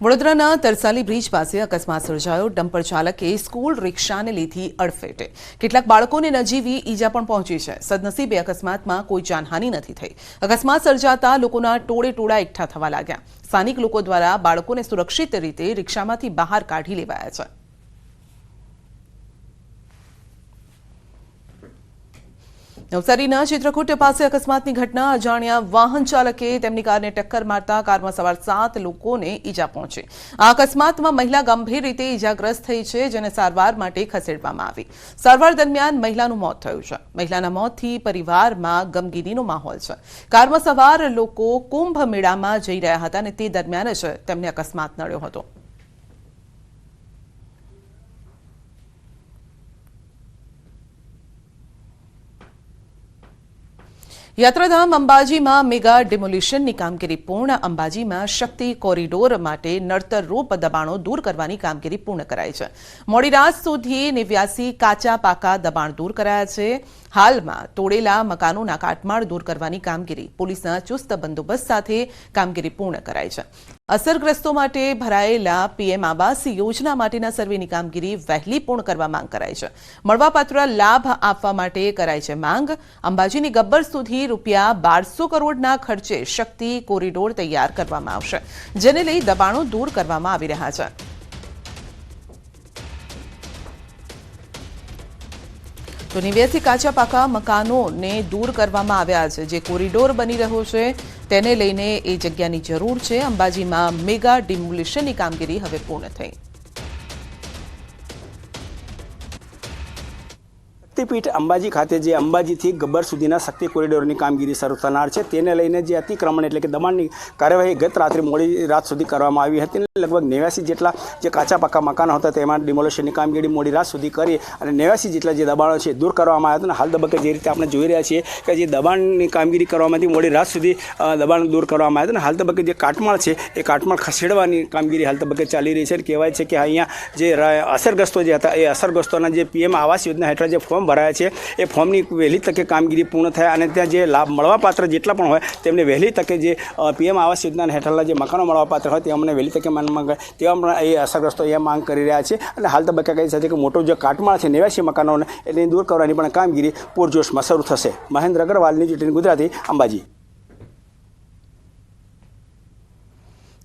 વડોદરાના તરસાલી બ્રિજ પાસે અકસ્માત સર્જાયો। ડમ્પર ચાલકે સ્કૂલ રિક્ષાને લીધી અડફેટે। કેટલાક બાળકોને નજીવી ઈજા પણ પહોંચી છે। સદનસીબે અકસ્માતમાં કોઈ જાનહાનિ નથી થઈ। અકસ્માત સર્જાતા લોકોના ટોળે ટોળા એકઠા થવા લાગ્યા। સ્થાનિક લોકો દ્વારા બાળકોને સુરક્ષિત રીતે રિક્ષામાંથી બહાર કાઢી લેવાયા છે। નવસારીના ચિત્રકૂટ પાસે અકસ્માતની ઘટના। અજાણ્યા વાહન ચાલકે તેમની કારને ટક્કર મારતા કારમાં સવાર 7 લોકોને ઈજા પહોંચી। આ અકસ્માતમાં મહિલા ગંભીર રીતે ઈજાગ્રસ્ત થઈ છે, જેને સારવાર માટે ખસેડવામાં આવી। સારવાર દરમિયાન મહિલાનું મોત થયું છે। મહિલાના મોતથી પરિવારમાં ગમગીનીનો માહોલ છે। કારમાં સવાર લોકો કુંભ મેળામાં જઈ રહ્યા હતા અને તે દરમિયાન જ તેમને અકસ્માત નડ્યો હતો। યાત્રાધામ અંબાજીમાં મેગા ડિમોલિશનની કામગીરી પૂર્ણ। અંબાજીમાં શક્તિ કોરિડોર માટે નડતરરૂપ દબાણો દૂર કરવાની કામગીરી પૂર્ણ કરાઈ છે। મોડી રાત સુધી 89 કાચા પાકા દબાણ દૂર કરાયા છે। હાલમાં તોડેલા મકાનોના કાટમાળ દૂર કરવાની કામગીરી પોલીસના ચુસ્ત બંદોબસ્ત સાથે કામગીરી પૂર્ણ કરાઈ છે। અસરગ્રસ્તો માટે ભરાયેલા પીએમ આવાસ યોજના માટેના સર્વેની કામગીરી વહેલી પૂર્ણ કરવા માંગ કરાઈ છે। મળવાપાત્ર લાભ આપવા માટે કરાઈ છે માંગ। અંબાજીની ગબ્બર સુધી રૂપિયા 1200 કરોડના ખર્ચે શક્તિ કોરિડોર તૈયાર કરવામાં આવશે, જેને લઈ દબાણો દૂર કરવામાં આવી રહ્યા છે। તો 89 કાચા પાકા મકાનોને દૂર કરવામાં આવ્યા છે। જે કોરિડોર બની રહ્યો છે તેને લઈને એ જગ્યાની જરૂર છે। અંબાજીમાં મેગા ડિમોલિશનની કામગીરી હવે પૂર્ણ થઈ। શક્તિપીઠ અંબાજી ખાતે જે અંબાજીથી ગબ્બર સુધીના શક્તિ કોરિડોરની કામગીરી શરૂ થનાર છે, તેને લઈને જે અતિક્રમણ એટલે કે દબાણની કાર્યવાહી ગત રાત્રે મોડી રાત સુધી કરવામાં આવી હતી। લગભગ 89 જેટલા જે કાચા પાકા મકાનો હતા તેમાં ડિમોલિશનની કામગીરી મોડી રાત સુધી કરી અને 89 જેટલા જે દબાણો છે દૂર કરવામાં આવ્યા હતા। અને હાલ તબક્કે જે રીતે આપણે જોઈ રહ્યા છીએ કે જે દબાણની કામગીરી કરવામાંથી મોડી રાત સુધી દબાણ દૂર કરવામાં આવ્યા હતા। અને હાલ તબક્કે જે કાટમાળ છે એ કાટમાળ ખસેડવાની કામગીરી હાલ તબક્કે ચાલી રહી છે। કહેવાય છે કે અહીંયા જે અસરગ્રસ્તો જે હતા એ અસરગ્રસ્તોના જે પીએમ આવાસ યોજના હેઠળ જે ફોર્મ ભરાયા છે એ ફોર્મની વહેલી તકે કામગીરી પૂર્ણ થાય અને ત્યાં જે લાભ મળવાપાત્ર જેટલા પણ હોય તેમને વહેલી તકે જે પીએમ આવાસ યોજના હેઠળના જે મકાનો મળવાપાત્ર હોય તે અમને વહેલી તકે તેવા પણ એ અસરગ્રસ્તો એ માંગ કરી રહ્યા છે। અને હાલ તબક્કે કહી શકે કે મોટો જે કાટમાળ છે 89 મકાનોને એને દૂર કરવાની પણ કામગીરી પૂરજોશમાં શરૂ થશે। મહેન્દ્ર અગ્રવાલ, ન્યૂઝ 18 ગુજરાતી, અંબાજી।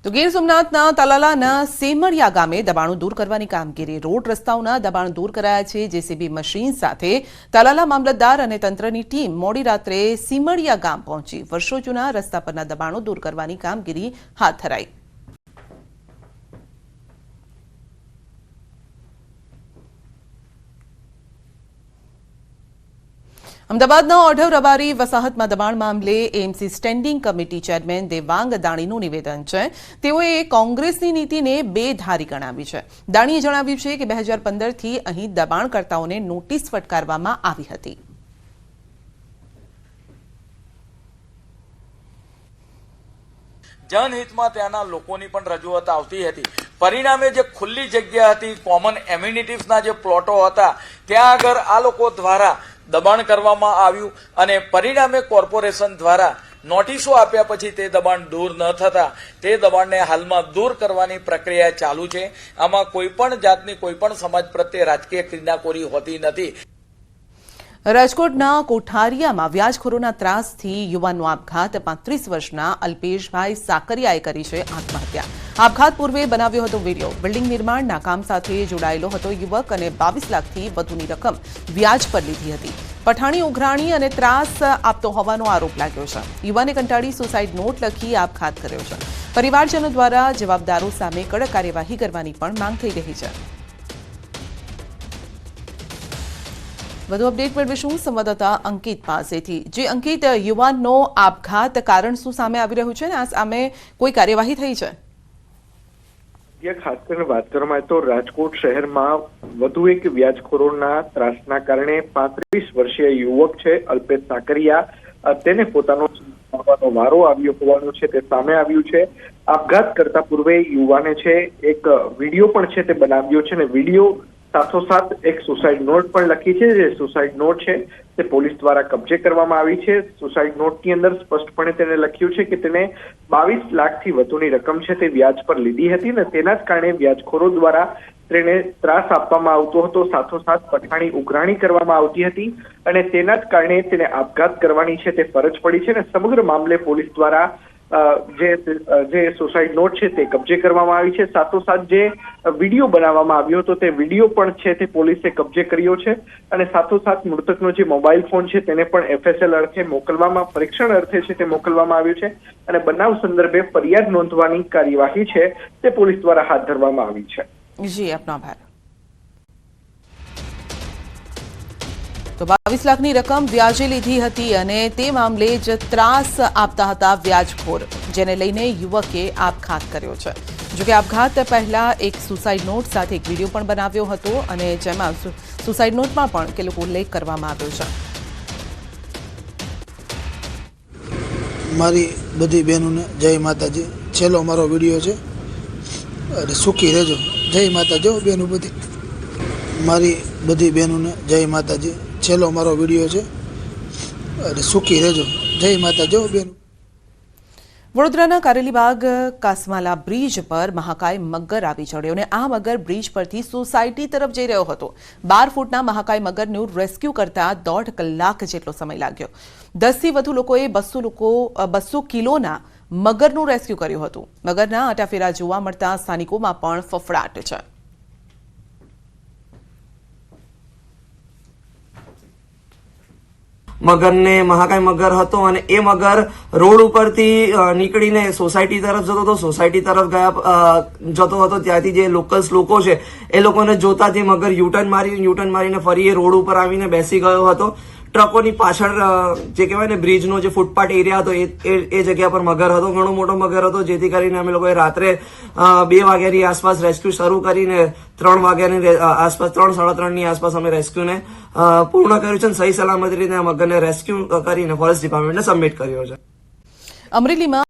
તો ગીર સોમનાથના તલાલાના સેમળિયા ગામે દબાણો દૂર કરવાની કામગીરી। રોડ રસ્તાઓના દબાણ દૂર કરાયા છે। જેસીબી મશીન સાથે તલાલા મામલતદાર અને તંત્રની ટીમ મોડી રાત્રે સેમળિયા ગામ પહોંચી વર્ષો જૂના રસ્તા પરના દબાણો દૂર કરવાની કામગીરી હાથ ધરાઈ। અમદાવાદના ઓઢવ રબારી વસાહતમાં દબાણ મામલે AMC standing committee chairman Devang દાણીનું નિવેદન છે। તેઓએ કોંગ્રેસની નીતિને બેધારી ગણાવી છે। દાણીએ જણાવ્યું છે કે 2015થી અહીં દબાણકર્તાઓને નોટિસ ફટકારવામાં આવી હતી। જનહિતમાં ત્યાંના લોકોની પણ રજૂઆત આવતી હતી। પરિણામે જે ખુલ્લી જગ્યા હતી, કોમન એમ્યુનિટીઝના જે પ્લોટો હતા, ત્યાં આગળ આ લોકો દ્વારા દબાણ કરવામાં આવ્યું અને પરિણામે કોર્પોરેશન દ્વારા નોટિસો આપ્યા પછી તે દબાણ દૂર ન થતા તે દબાણને હાલમાં દૂર કરવાની પ્રક્રિયા ચાલુ છે। આમાં કોઈ પણ જાતની કોઈ પણ સમાજ પ્રત્યે રાજકીય કિનાકોરી હોતી નથી। રાજકોટના કોઠારિયામાં વ્યાજખોરોના ત્રાસથી યુવાનનો આપઘાત। 35 વર્ષના અલ્પેશભાઈ સાકરિયાએ કરી છે આત્મહત્યા। આપઘાત પૂર્વે બનાવ્યો હતો વિડીયો। બિલ્ડિંગ નિર્માણના કામ સાથે જોડાયેલો હતો યુવક અને 22 લાખથી વધુની રકમ વ્યાજ પર લીધી હતી। પઠાણી ઉઘરાણી અને ત્રાસ આપતો હોવાનો આરોપ લાગ્યો છે। યુવાને કંટાળી સુસાઇડ નોટ લખી આપઘાત કર્યો છે। પરિવારજનો દ્વારા જવાબદારો સામે કડક કાર્યવાહી કરવાની પણ માંગ થઈ રહી છે। વધુ અપડેટ મેળવીશું સંવાદદાતા અંકિત પાસેથી। જે અંકિત, યુવાનનો આપઘાત કારણ શું સામે આવી રહ્યું છે અને આ સામે કોઈ કાર્યવાહી થઈ છે? ખાસ કરીને વાત કરવામાં આવે તો રાજકોટ શહેરમાં વધુ એક વ્યાજખોરોના ત્રાસના કારણે 35 વર્ષીય યુવક છે અલ્પેશ સાકરિયા, તેને પોતાનો વારો આવ્યો હોવાનું છે તે સામે આવ્યું છે। આપઘાત કરતા પૂર્વે યુવાને છે એક વિડીયો પણ છે તે બનાવ્યો છે અને વિડીયો સાથોસાથ એક સુસાઇડ નોટ પણ લખી છે. જે સુસાઇડ નોટ છે તે પોલીસ દ્વારા કબજે કરવામાં આવી છે. સુસાઇડ નોટની અંદર સ્પષ્ટપણે તેને લખ્યું છે કે તેને 22 લાખથી વધુની રકમ છે તે વ્યાજ પર લીધી હતી ને તેના જ કારણે વ્યાજખોરો દ્વારા તેને ત્રાસ આપવામાં આવતો હતો. સાથોસાથ પઠાણી ઉઘરાણી કરવામાં આવતી હતી અને તેના જ કારણે તેને આપઘાત કરવાની છે તે ફરજ પડી છે. અને સમગ્ર મામલે પોલીસ દ્વારા જે સુસાઇડ નોટ છે તે કબજે કરવામાં આવી છે. સાથોસાથ જે વિડીયો બનાવવામાં આવ્યો હતો તે વિડીયો પણ છે તે પોલીસે કબજે કર્યો છે અને સાથોસાથ મૃતકનો જે મોબાઈલ ફોન છે તેને પણ FSL અર્થે મોકલવામાં, પરીક્ષણ અર્થે છે તે મોકલવામાં આવ્યું છે અને બનાવ સંદર્ભે ફરિયાદ નોંધવાની કાર્યવાહી છે તે પોલીસ દ્વારા હાથ ધરવામાં આવી છે. જી, આપનો આભાર. તો 22 લાખની રકમ વ્યાજે લીધી હતી અને તે મામલે જ ત્રાસ આપતા હતા વ્યાજખોર, જેને લઈને યુવકે આપઘાત કર્યો છે. જોકે આપઘાત પહેલા એક સુસાઇડ નોટ સાથે એક વિડીયો પણ બનાવ્યો હતો અને જેમાં સુસાઇડ નોટમાં પણ કેટલોક ઉલ્લેખ કરવામાં આવ્યો છે. મારી બધી બહેનોને જય માતાજી. છેલ્લો મારો વિડીયો છે અને સુખી રહેજો. જય માતાજી બહેનો બધી. મારી બધી બહેનોને જય માતાજી. છેલ્લો મારો વિડીયો છે અને સુખી રહેજો. જય માતાજી બહેનો. વડોદરાના કારેલીબાગ કાસમાલા બ્રિજ પર મહાકાય મગર આવી ચડ્યો અને આ મગર બ્રિજ પરથી સોસાયટી તરફ જઈ રહ્યો હતો. 12 ફૂટના મહાકાય મગરનું રેસ્ક્યુ કરતા 1.5 કલાક જેટલો સમય લાગ્યો. 10થી વધુ લોકોએ 200 કિલોના મગરનું રેસ્ક્યુ કર્યું હતું. મગરના આટાફેરા જોવા મળતા સ્થાનિકોમાં પણ ફફડાટ છે. મગરને મહાકાય મગર હતો અને એ મગર રોડ ઉપરથી નીકળીને સોસાયટી તરફ જતો હતો. સોસાયટી તરફ જતો હતો ત્યાંથી જે લોકલ્સ લોકો છે એ લોકોને જોતા જે મગર યુટર્ન મારીને ફરી એ રોડ ઉપર આવીને બેસી ગયો હતો. ટ્રકોની પાછળ જે કહેવાય ને બ્રિજનો જે ફૂટપાથ એરિયા હતો એ જગ્યા પર મગર હતો. ઘણો મોટો મગર હતો, જેથી કરીને અમે લોકોએ રાત્રે 2 વાગ્યાની આસપાસ રેસ્ક્યુ શરૂ કરીને 3 વાગ્યાની આસપાસ 3-3:30ની આસપાસ અમે રેસ્ક્યુને પૂર્ણ કર્યું છે અને સહી સલામત રીતે આ મગરને રેસ્ક્યુ કરીને ફોરેસ્ટ ડિપાર્ટમેન્ટને સબમિટ કર્યો છે. અમરેલીમાં